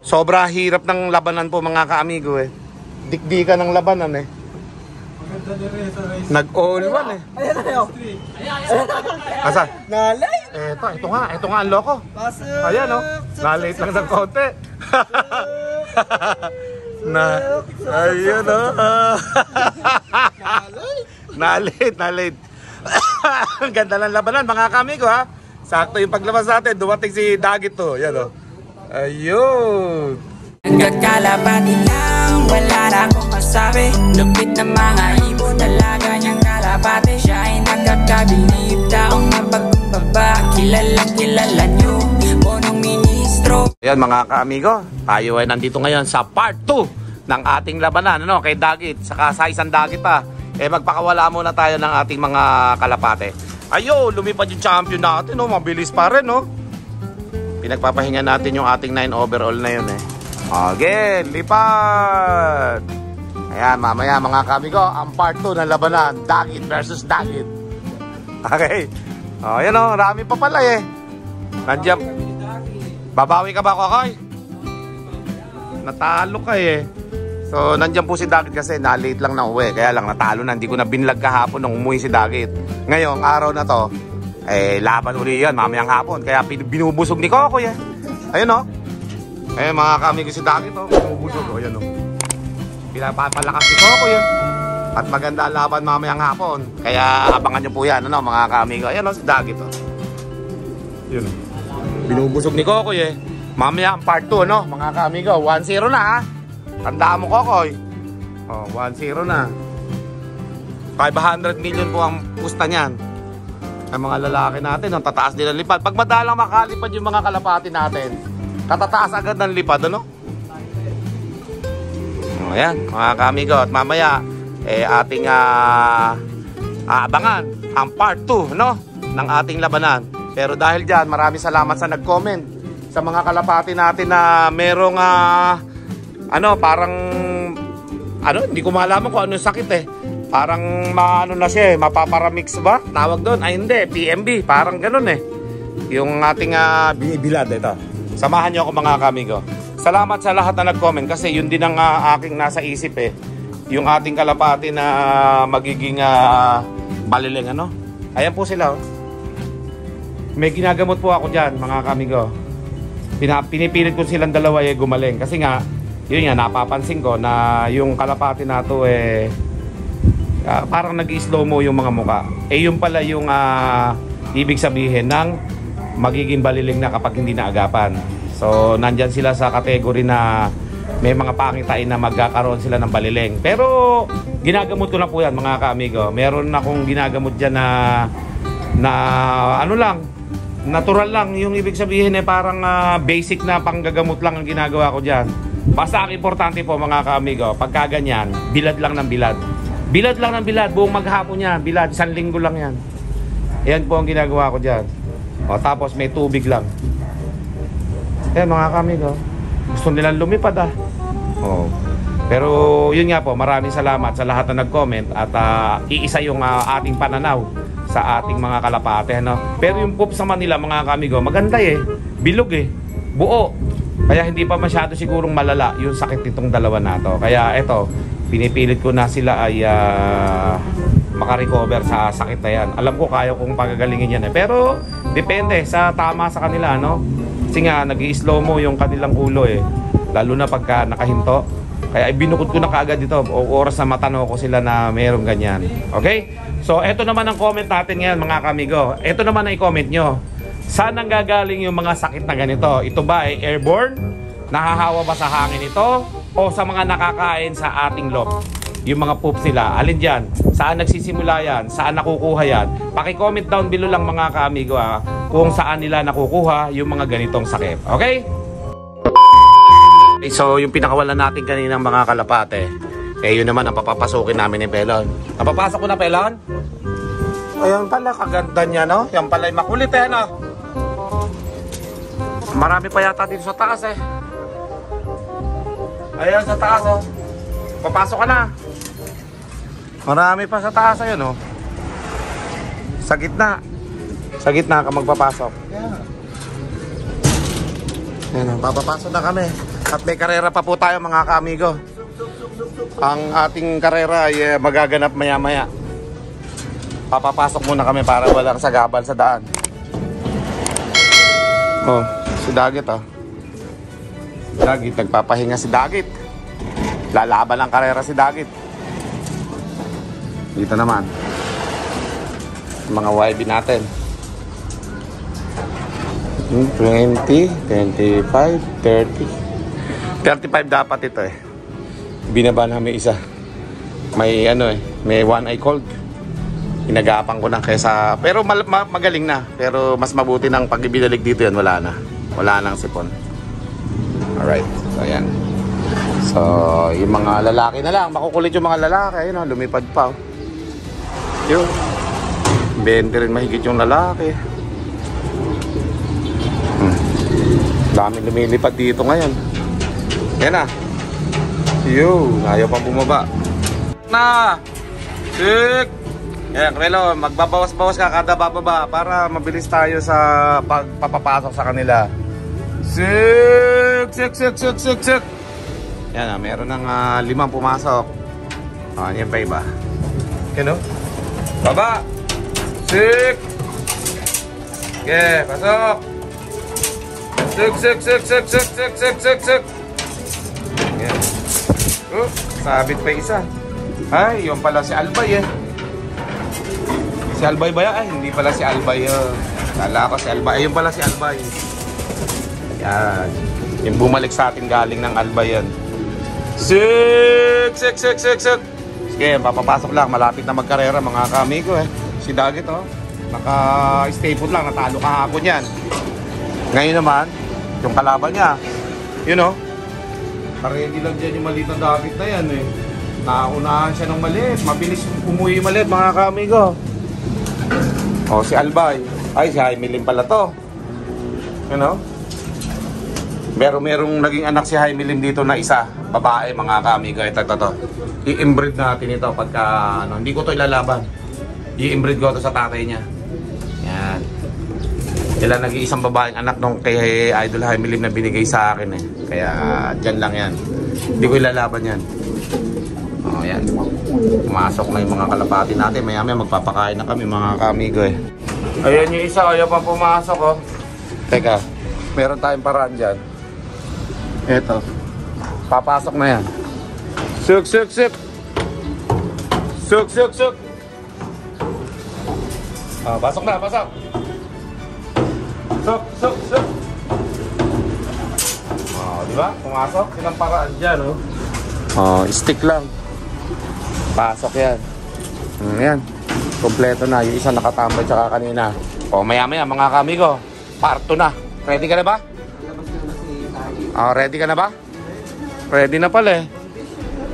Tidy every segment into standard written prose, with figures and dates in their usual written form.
Sobra hirap ng labanan po mga kaamigo eh. Dikdikan ng labanan eh. Nag-all one eh. Ayan na yun. Asa? Nalay. Ito nga ang loko. Ayan o, nalate lang ng konti. Ayun o. Nalate. Ang ganda ng labanan mga kamigo ha. Sakto yung paglabas natin, dumating si Dagit to. Yan o. Ayun. Nagkakalapati lang, wala na akong masabi. Lupit na mga ibon, dalaga niyang kalapati. Siya ay nagkakabilib, taong mapagkumbaba. Kilala niyo, punong ministro. Ayan mga kaamigo, tayo ay nandito ngayon sa part 2 ng ating labanan, ano, kay Dagit, saka sa isang Dagit pa. Magpakawala muna tayo ng ating mga kalapate. Ayo, lumipad yung champion natin, no? Mabilis pa rin, no? Pinagpapahinga natin yung ating 9 overall na yun, eh. Okay, lipad! Ayan, mamaya mga kamigo, ang part 2 ng labanan, Dagit versus Dagit. Okay. Ayan, no? Rami pa pala, eh. Nandiyan. Babawi ka ba, Kokoy? Natalo ka, eh. So, nandiyan po si Dagit kasi na-late lang na uwi. Kaya lang natalo na. Hindi ko na binlag kahapon nung umuwi si Dagit. Ngayong araw na to, laban uli yan mamayang hapon. Kaya binubusog ni Kokoy eh. Ayun o. Ayun mga kamigo si Dagit o. Binubusog o. Ayun o. Pinapapalakas ni Kokoy eh. At maganda laban mamayang hapon. Kaya abangan nyo po yan ano, mga kamigo. Ayun o si Dagit o. Ayun o. Binubusog ni Kokoy eh. Mamaya ang part 2 no mga kamigo. 1-0 na ha. Tandaan mo, Kokoy. 1-0 na. 500 million po ang pusta niyan. Ang mga lalaki natin, ang tataas din ang lipad. Pag madalang makalipad yung mga kalapati natin, katataas agad ng lipad, ano? Ayan, mga kamigo. At mamaya, ating aabangan ang part 2, no? Ng ating labanan. Pero dahil dyan, maraming salamat sa nag-comment sa mga kalapati natin na merong hindi ko malaman kung ano yung sakit eh. Parang na siya eh, mapaparamix ba? Tawag doon. Ay hindi, PMB. Parang ganun eh. Yung ating bilad ito. Samahan niyo ako mga kamigo. Salamat sa lahat na nag-comment kasi yun din ang aking nasa isip eh. Yung ating kalapati na magiging baliling ano. Ayan po sila oh. May ginagamot po ako dyan mga kamigo. Pinipilit ko silang dalawa eh gumaling. Kasi nga yun nga, napapansin ko na yung kalapati na to parang nag-slow mo yung mga muka. Yun pala yung ibig sabihin ng magiging baliling na kapag hindi naagapan. So, nandyan sila sa kategory na may mga pangitain na magkakaroon sila ng baliling. Pero, ginagamot ko na po yan mga kaamigo. Meron akong ginagamot dyan na ano lang, natural lang. Yung ibig sabihin parang basic na panggagamot lang ang ginagawa ko dyan. Basta ang importante po mga kaamigo, pagka ganyan, bilad lang ng bilad. Bilad lang ng bilad, buong maghapon niya, bilad, 1 linggo lang yan. Yan po ang ginagawa ko dyan. Tapos may tubig lang. Ayan mga kaamigo, gusto nilang lumipad Pero yun nga po, maraming salamat sa lahat na nag-comment at iisa yung ating pananaw sa ating mga kalapate. Pero yung poops naman nila mga kaamigo, maganda bilog buo. Kaya hindi pa masyado sigurong malala yung sakit nitong dalawa na to. Kaya eto, pinipilit ko na sila ay makarecover sa sakit na yan. Alam ko kaya kong pagagalingin yan Pero depende sa tama sa kanila Kasi nga nag-i-slow mo yung kanilang ulo Lalo na pagka nakahinto. Kaya binukod ko na kaagad dito oras na matano ko sila na mayroong ganyan. Okay? So eto naman ang comment natin ngayon mga kamigo. Eto naman ang i-comment nyo. Saan ang gagaling yung mga sakit na ganito? Ito ba ay airborne? Nahahawa ba sa hangin ito? O sa mga nakakain sa ating loob? Yung mga poops nila, alin dyan? Saan nagsisimula yan? Saan nakukuha yan? Paki-comment down below lang mga kaamigo kung saan nila nakukuha yung mga ganitong sakit. Okay? So yung pinakawalan natin kaninang mga kalapate, yun naman ang papapasukin namin ni Pelon. Napapasok ko na Pelon? Ayun pala, kaganda niya Yan pala yung makulit Marami pa yata dito sa taas Ayan sa taas Papasok ka na. Marami pa sa taas ayun Sa gitna. Sa gitna ka magpapasok. Ayan papapasok na kami. At may karera pa po tayo mga kaamigo. Ang ating karera ay magaganap maya-maya. Papapasok muna kami para walang sagabal sa daan. Oh, si Dagit oh. Dagit, nagpapahinga si Dagit. Lalaban ang karera si Dagit. Dito naman mga YB natin. 20, 25, 30. 35 dapat ito eh. Binaba namin isa. May ano eh, may one eye cold. Inagapang ko na kaysa, pero magaling na. Pero mas mabuti ng pag ibinalig dito yan, wala na. Wala nang sipon. Alright, so yan. So, yung mga lalaki na lang, makukulit yung mga lalaki. Ayun, lumipad pa. Oh. Yun. 20 rin mahigit yung lalaki. Daming lumilipad dito ngayon. Yan na. Yun, ayaw pang bumaba. Na! Sik! Yan, Krelo, magbabawas-bawas ka kada bababa para mabilis tayo sa pagpapapasok sa kanila. Sik! Sik, sik, sik, sik, sik! Yan na, meron ng 5 pumasok. O, yan pa iba. Yan o. Baba! Sik! Okay, pasok! Sik, sik, sik, sik, sik, sik, sik, sik, sik! Yan. Sabit pa isa. Ay, yung pala si Albay eh. Si Albay ba yan? Ay, hindi pala si Albay. Kala ko si Albay. Ayun pala si Albay. Yan. Yung bumalik sa atin galing ng Albay yan. Sik! Sik! Sik! Sik! Sik! Sige, papapasok lang. Malapit na magkarera mga kamigo eh. Si Dagit oh. Naka-stay put lang. Natalo kahapon yan. Ngayon naman, yung kalaban niya. You know, ready lang dyan yung maliit na Dagit na yan eh. Naunahan siya ng maliit. Mabilis umuwi yung maliit mga kamigo. O, si Albay. Ay, si Jaime Lim pala to. You know? Merong naging anak si Jaime Lim dito na isa. Babae, mga kamigo. Ito. I-inbreed natin ito pagka, ano, hindi ko to ilalaban. I-inbreed ko to sa tatay niya. Yan. Sila nag-iisang babaeng anak nung kay Idol Jaime Lim na binigay sa akin eh. Kaya, dyan lang yan. Hindi ko ilalaban yan. O, yan. Pumasok na yung mga kalapati natin. Maya-maya magpapakain na kami mga kamigo eh. Ayan yung isa, ayaw pa pumasok oh. Teka, meron tayong paraan dyan. Eto. Papasok na yan. Suk, suk, suk. Suk, suk, suk. Ah, pasok na, pasok. Suk, suk, suk. Oh, di ba? Pumasok. Silang paraan dyan oh. Oh, stick lang. Pasok yan. Yan. Kompleto na. Yung isa nakatambay tsaka kanina. O maya-maya mga kamigo. Parto na. Ready ka na ba? Ready ka na ba? Ready na pala eh.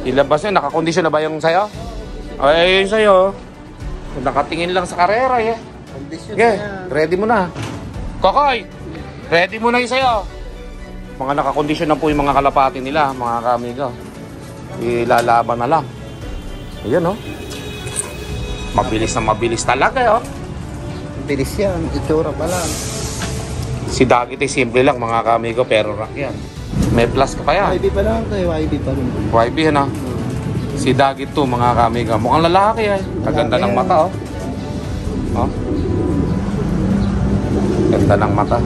Ilabas yun. Nakakondisyon na ba yung sayo? Ay, yung sayo. Nakatingin lang sa karera eh. Okay. Ready mo na. Kokoy! Ready mo na yung sayo. Mga nakakondisyon na po yung mga kalapati nila. Mga kamigo. Ilalaban na lang. Ayan oh. Mabilis na mabilis talaga oh. Bilis yan, itsura pa lang. Si Dagit ay simple lang mga kamigo pero rock yan. May plus ka pa yan. YB pa lang tayo, YB pa rin. YB yan ah. Si Dagit to mga kamigo. Mukhang lalaki eh. Kaganda ng mata oh. Oh. Ganda ng mata.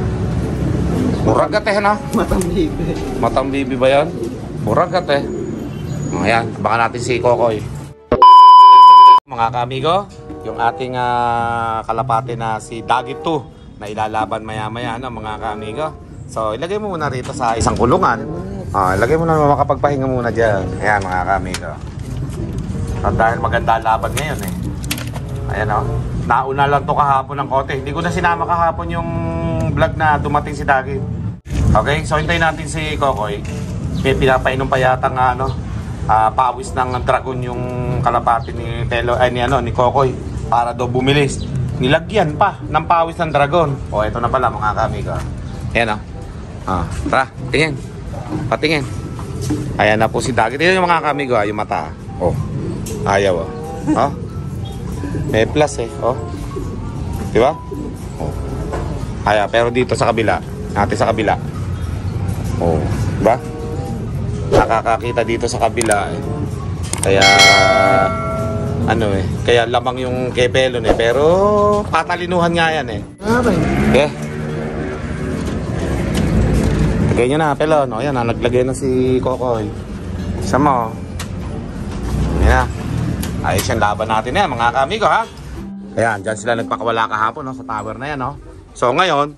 Muragat eh na. Matang bibi. Matang bibi ba yan? Muragat eh. Ayan, baka natin si Kokoy. Mga kamigo, yung ating kalapate na si Dagit 2 na ilalaban maya-maya ano, mga kamigo. So, ilagay mo muna rito sa isang kulungan. Ilagay mo na makapagpahinga muna dyan. Ayan, mga kamigo. At dahil maganda laban ngayon eh. Ayan o. Nauna lang to kahapon ng kote. Hindi ko na sinama kahapon yung vlog na dumating si Dagit. Okay, so hintayin natin si Kokoy. May pinapainom pa yata nga ano. Pawis ng dragon yung kalapati ni Telo ay ni Kokoy para daw bumilis. Nilagyan pa ng pawis ng dragon. O ito na pala mga kamigo. Ayan o. Tara, tingin. Patingin. Ayan na po si Dagit. Ito yung mga kamigo, yung mata. Oh. Ayaw oh. Oh. May plus eh. Oh. Di ba? Oh. Ayaw, pero dito sa kabila. Natin sa kabila. Oh. Diba? nakakakita dito sa kabila eh. Kaya kaya lamang yung kay Pelon eh, pero patalinuhan nga yan eh. Okay. Lagay nyo na, Pelon. O yan, naglagay na si Kokoy. Isa mo. Yan na. Ayos yung laban natin yan, mga kamigo ha. Ayan, dyan sila nagpakawala kahapon no, sa tower na yan no. So ngayon,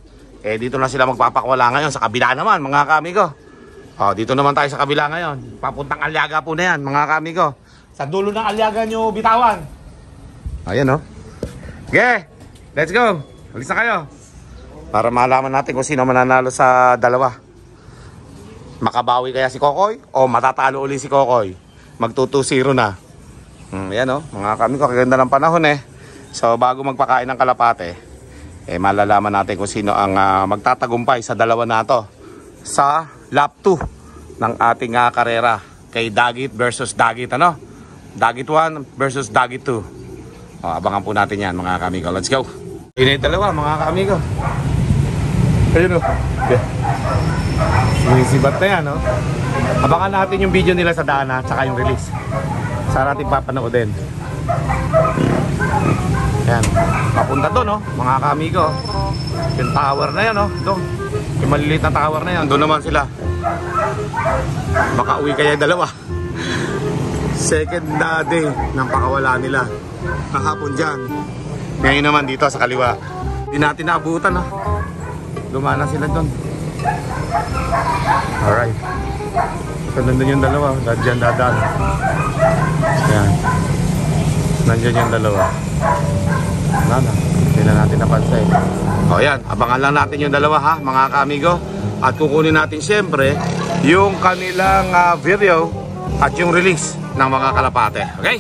dito na sila magpapakawala ngayon sa kabila naman, mga kamigo. O, dito naman tayo sa kabila ngayon. Papuntang Aliaga po na yan, mga kamigo. Sa dulo ng Aliaga nyo bitawan. Ayan no. Okay, let's go. Alis na kayo. Para malaman natin kung sino mananalo sa dalawa. Makabawi kaya si Kokoy o matatalo ulit si Kokoy? Magtutu-0 na. Yan o, mga kami ko, kaganda ng panahon eh. So bago magpakain ng kalapate, malalaman natin kung sino ang magtatagumpay sa dalawa na to sa lap 2 ng ating karera kay Dagit versus Dagit ano? Dagit 1 versus Dagit 2. Abangan po natin yan, mga kami ko. Let's go. Yun yung dalawa, mga kami ko. Ayun o. Sumisibat na yan, no? Abangan natin yung video nila sa daan, tsaka yung release. Saan natin papanoodin. Yan. Papunta doon, no? Mga kamigo. Yung tower na yan, no? Doon. Yung maliliit na tower na yan. Doon naman sila. Baka uwi kaya dalawa. Second day ng pakawala nila. Kahapon dyan. Ngayon naman dito sa kaliwa. Hindi natin naabutan, no? Lumana sila doon. Alright. So nandun yung dalawa. Dadyan dadan. Ayan. Nandyan yung dalawa. Wala na. Hindi na natin napansin. O yan. Abangan lang natin yung dalawa ha, mga kamigo. At kukunin natin siyempre yung kanilang video at yung release ng mga kalapate. Okay?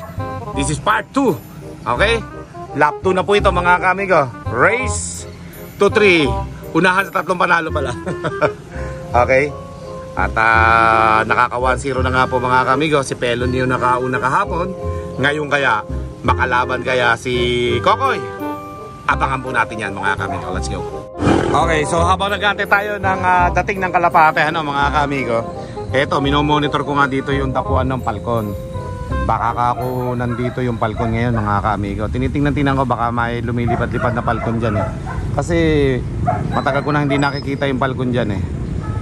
This is part 2. Okay? Lap 2 na po ito, mga kamigo. Race to 3. Unahan sa 3 panalo pala. Okay? At nakaka 1-0 na nga po, mga kamigo. Si Pelon yung nakauna kahapon. Ngayon kaya, makalaban kaya si Kokoy? Abangan po natin yan, mga kamigo. Let's go. Okay, so habang nag-aantay tayo ng dating ng kalapate, mga kamigo. Eto, minomonitor ko nga dito yung tapuan ng palkon. Baka ako nandito yung palkon ngayon, mga kamigo. Tinitingnan ko baka may lumilipad-lipad na palkon dyan eh. Kasi matagal ko na hindi nakikita yung palkon dyan eh.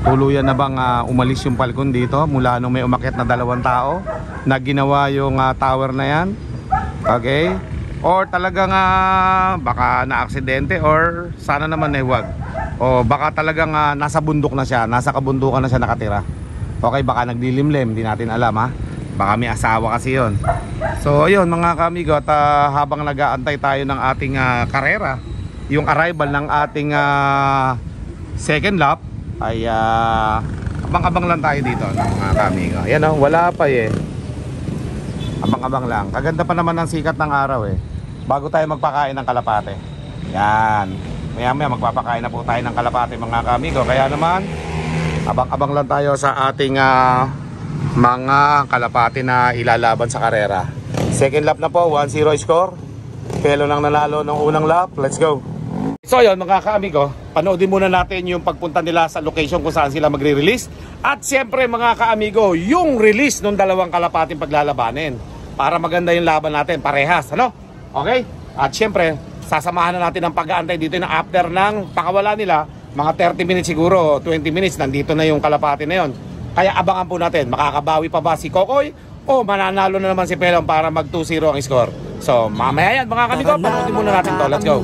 Tuluyan na bang umalis yung palkon dito mula nung may umakyat na 2 tao na ginawa yung tower na yan? Okay? Or talagang baka na-aksidente or sana naman wag. O baka talagang nasa bundok na siya, nasa kabundukan na siya nakatira. Okay, baka naglilimlim, hindi natin alam ha. Baka may asawa kasi yon. So ayun, mga kamigo, at habang nag-aantay tayo ng ating karera, yung arrival ng ating second lap, ay abang-abang lang tayo dito, mga kamigo. Ayan o, wala pa eh. Abang-abang lang. Kaganda pa naman ng sikat ng araw eh. Bago tayo magpakain ng kalapate. Yan. Maya-maya magpapakain na po tayo ng kalapate, mga kamigo. Kaya naman, abang-abang lang tayo sa ating mga kalapate na ilalaban sa karera. Second lap na po, 1-0 score. Pelon ang nanalo ng unang lap. Let's go. So yun, mga kaamigo, panoodin muna natin yung pagpunta nila sa location kung saan sila magre-release. At siyempre, mga kaamigo, yung release ng dalawang kalapating paglalabanin para maganda yung laban natin, parehas, ano? Okay? At siyempre, sasamahan na natin ang pag-aantay dito na after ng pakawala nila, mga 30 minutes siguro, 20 minutes, nandito na yung kalapati na yon. Kaya abangan po natin, makakabawi pa ba si Kokoy o mananalo na naman si Pelon para mag 2-0 ang score. So mamaya yan, mga kamigo, panoodin muna natin to. Let's go.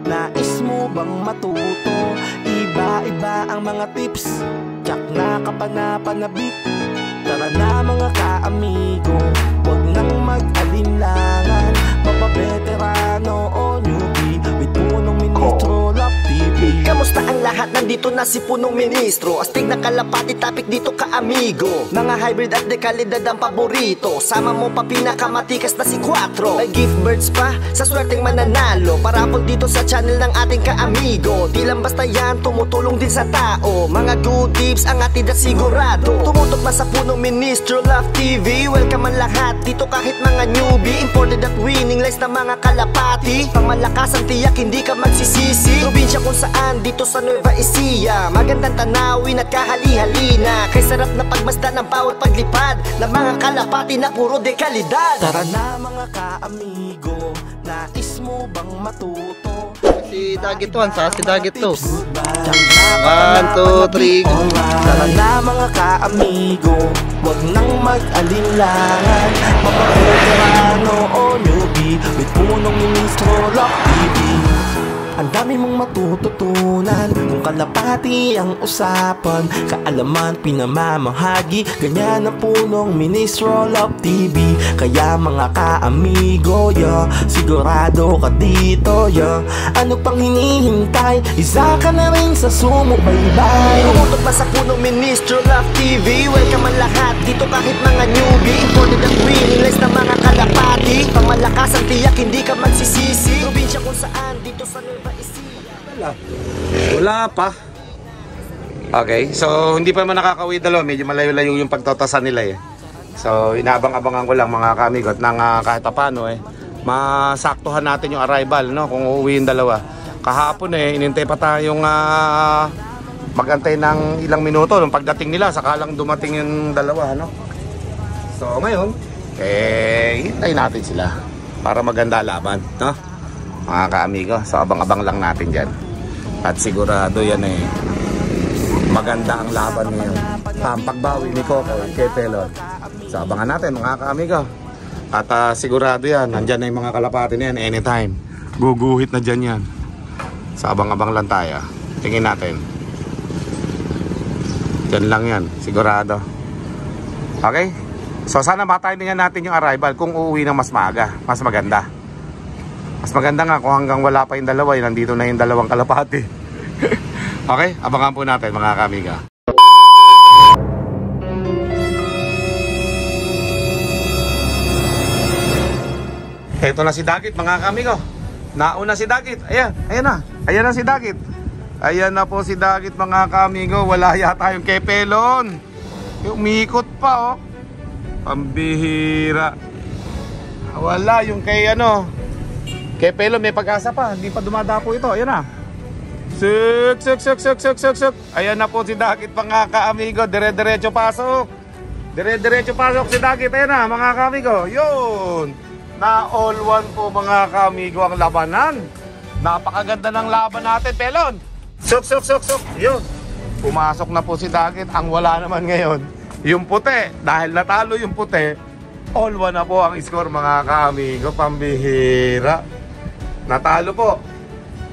Nais mo bang matuto? Iba-iba ang mga tips, tsak na kapanapanabik. Tara na mga kaamigo, huwag nang mag-alinlangan. Mapabeterano o newbie, with punong ministro, Lap TV. Kamusta ang lahat? Nandito na si punong ministro. Astig na kalapati, topic dito ka-amigo. Mga hybrid at dekalidad ang paborito. Sama mo pa pinakamatikas na si 4. May gift birds pa sa swerteng mananalo. Parapol dito sa channel ng ating ka-amigo. Di lang basta yan, tumutulong din sa tao. Mga good tips ang atid at sigurado. Tumutok na sa punong ministro, Lap TV. Welcome ang lahat dito, kahit mga newbie. Imported at winning lies na mga kalapati. Pang malakas ang tiyak, hindi ka magsisisi. Probinsya kung saan, dito dito sa Nueva Ecija. Magandang tanawin at kahali-halina, kay sarap na pagmasdan ng bawat paglipad ng mga kalapati na puro dekalidad. Tara na mga ka-amigo, nais mo bang matuto? Si Dagit 1 sa si Dagit 2. 1, 2, 3. Tara na mga ka-amigo, huwag nang mag-alinlangan. Mapag-veterano o newbie, with punong ministro Rock TV. Ang dami mong matututunan kung kalapati ang usapan. Kaalaman, pinamamahagi, ganyan ang punong Ministro Love TV. Kaya mga ka-amigo, yeah, sigurado ka dito, yeah. Ano pang hinihintay? Isa ka na rin sa sumubaybay. Umutok na sa punong Ministro Love TV. Welcome ang lahat dito kahit mga newbie. Imported ang winning list ng mga kalapati. Pamalakas ang tiyak, hindi ka magsisisi. Probinsya kung saan, dito sa Nueva Ecija. Wala pa. Okay, so hindi pa naman nakakauwi dalawa. Medyo malayo-layo yung pagtotosan nila eh. So inaabang-abangan ko lang mga kamigot nang kahit paano eh masaktuhan natin yung arrival, no, kung uuwi yung dalawa. Kahapon eh inintay pa tayong magantay ng ilang minuto nung pagdating nila, sakalang dumating yung dalawa, no. So ngayon hintay natin sila para maganda laban, no, mga kaamigo. So abang-abang lang natin dyan. At sigurado yan eh maganda ang laban ngayon. Pagbawi ni Coco kay Pelon. So abangan natin mga kaamigo. At sigurado yan, nandyan na yung mga kalapati na yan anytime. Guguhit na dyan yan. So abang-abang lang tayo. Tingin natin. Dyan lang yan, sigurado. Okay? So sana matimingan natin yung arrival kung uuwi ng mas maaga, mas maganda. Mas maganda nga kung hanggang wala pa yung dalawa, nandito na yung dalawang kalapati. Okay, abangan po natin mga kamiga. Ito na si Dagit mga kamigo. Nauna si Dagit. Ayan, ayan na. Ayan na si Dagit. Ayan na po si Dagit mga kamigo. Wala yata yung kay Pelon. Umikot pa oh. Pambihira. Wala yung kay ano. Kay Pelon may pag-asa pa. Hindi pa dumadapo ito. Ayan na. Suk. Ayan na po si Dagit mga ka-amigo. Dire-diretso pasok. Dire-diretso pasok si Dagit. Ayan na mga ka-amigo. Yun. Na all one po mga ka-amigo ang labanan. Napakaganda ng laban natin, Pelon. Suk. Yun. Pumasok na po si Dagit. Ang wala naman ngayon yung puti. Dahil natalo yung puti, all one na po ang score mga ka-amigo. Pambihira. Natalo po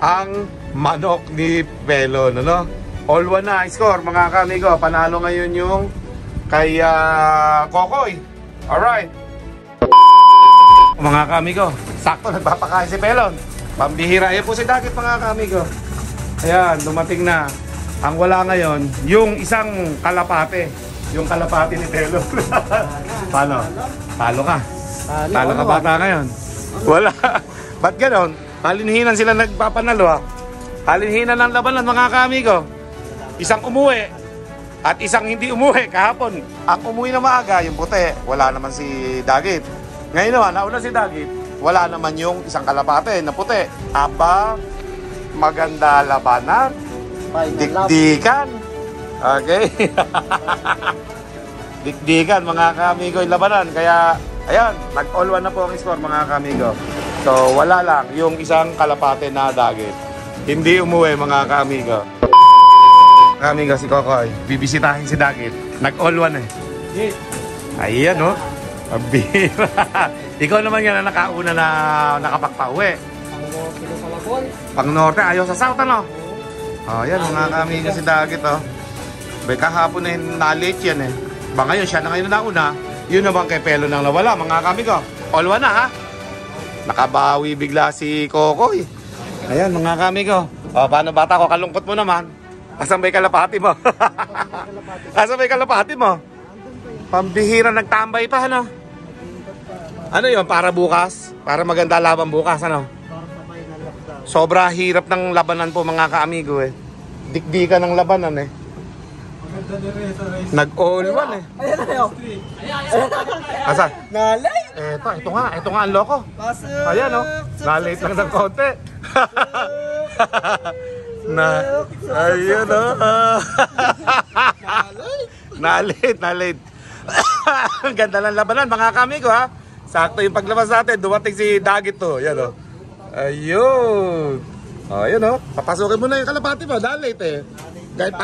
ang manok ni Pelon, ano? All one na score mga ka-amigo. Panalo ngayon yung kay Kokoy. Alright. Mga ka-amigo, sakto nagpapakain si Pelon. Pambihira. Ayan po si Dagit mga ka-amigo. Ayan, dumating na. Ang wala ngayon, yung isang kalapate. Yung kalapati ni Pelon. Paano? Talo ka? Talo ka bata ngayon? Wala. Ba't ganon? Halinhinan sila nagpapanalo ha. Halinhinan ng labanan mga ka-amigo. Isang umuwi at isang hindi umuwi kahapon. Ang umuwi na maaga, yung puti, wala naman si Dagit. Ngayon naman, nauna si Dagit, wala naman yung isang kalapate na puti. Aba, maganda labanan. Dikdikan. Okay. Dikdikan mga ka-amigo yung labanan. Kaya, ayan, nag-all one na po ang score mga ka-amigo. So, wala lang yung isang kalapate na Dagit. Hindi umuwi mga ka-amigo. Ka-amigo, si Kokoy, bibisitahin si Dagit. Nag-all one eh. Ayan, no? Pabira. Ikaw naman yan na nakauna na nakapagpauwi. Pang norte, ayaw sa south, ano? Oh, yan mga ka-amigo si Dagit, oh. Bay kahapon na na-late yan eh. Ba ngayon, siya na ngayon na nauna. Yun naman kay Pelon nang nawala, mga kamigo. All one na ha. Nakabawi bigla si Kokoy. Ayan mga kamigo. O paano bata ko, kalungkot mo naman. Asan ba'y kalapati mo? Asan ba'y kalapati mo? Pambihira nagtambay pa, ano? Ano yun, para bukas? Para maganda laban bukas, ano? Sobra hirap ng labanan po mga ka-amigo eh. Dikdikan ng labanan eh. Nag-all one eh. Ayan na yun. Asa? Nalay. Ito nga ang loko. Ayan oh. Na-late lang ng konti. Ayun o. Nalit. Ang ganda ng labanan mga kamigo ha. Sakto yung paglabas natin, dumating si Dagit to. Yan o. Ayun. Ayun o. Papasukin mo na yung kalapati mo. Dalit eh. Dahil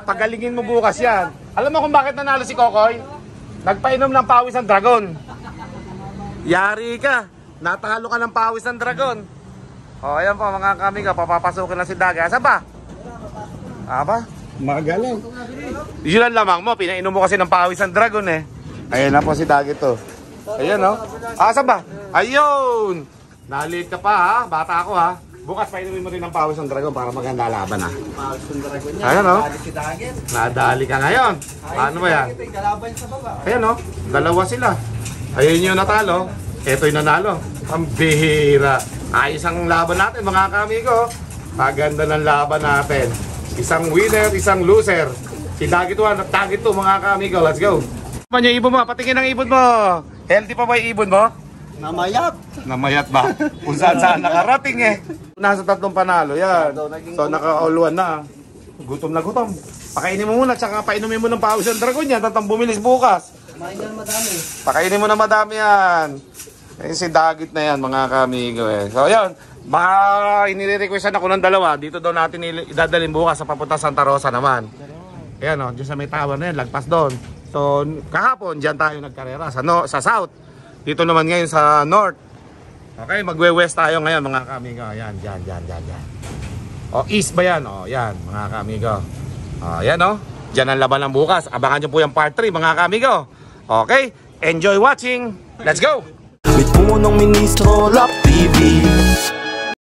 pagalingin mo bukas yan. Alam mo kung bakit nanalo si Kokoy? Nagpainom ng pawis ng dragon. Yari ka. Natalo ka ng pawis ng dragon. Ayan po mga kamigo. Papapasukin na si Dagit. Asa ba? Aba? Magaling. Yun ang lamang mo. Pinainom mo kasi ng pawis ng dragon eh. Ayan na po si Dagit to. Ayan o. Asa ba? Ayun. Nalit ka pa ha. Bata ako ha. Bukas painumin mo rin ng pawis ng dragon para maganda laban ha. Pawis ng dragon niya. Ayan o. Nadali si Dagit. Nadali ka ngayon. Paano ba yan? Kalaban sa baba. Ayan o. Dalawa sila. Ayun yung natalo. Ito yung nanalo. Ang bihira. Ayos ang laban natin mga kamigo. Paganda ng laban natin. Isang winner, isang loser. Si Dagit 1 at Dagit 2 mga kamigo. Let's go. Ano yung ibon mo? Patingin ang ibon mo. Healthy pa ba yung ibon mo? Namayat. Namayat ba? Kung saan nakarating eh. Nasa 3 panalo yan. So naka-all 1 na. Gutom na gutom. Pakainin mo muna tsaka painumin mo ng pawis ng dragon yan. Tatang bumilis bukas. Kumain yan madami. Pakainin mo na madami yan. Eh, si Dagit na yan mga kamigo eh. So yun. Inire-requestan ako ng dalawa. Dito daw natin idadalhin bukas sa papunta Santa Rosa naman. Ayan o. Diyan sa may tower na yan. Lagpas doon. So kahapon dyan tayo nagkarera sa south. Dito naman ngayon sa north. Okay, magwe-west tayo ngayon mga kamigo. Ayan, dyan. O, east ba yan? O, yan mga kamigo. O, yan o. Dyan ang laban ng bukas. Abangan nyo po yung part 3 mga kamigo. Okay, enjoy watching. Let's go! May punong ministro, Rock TV.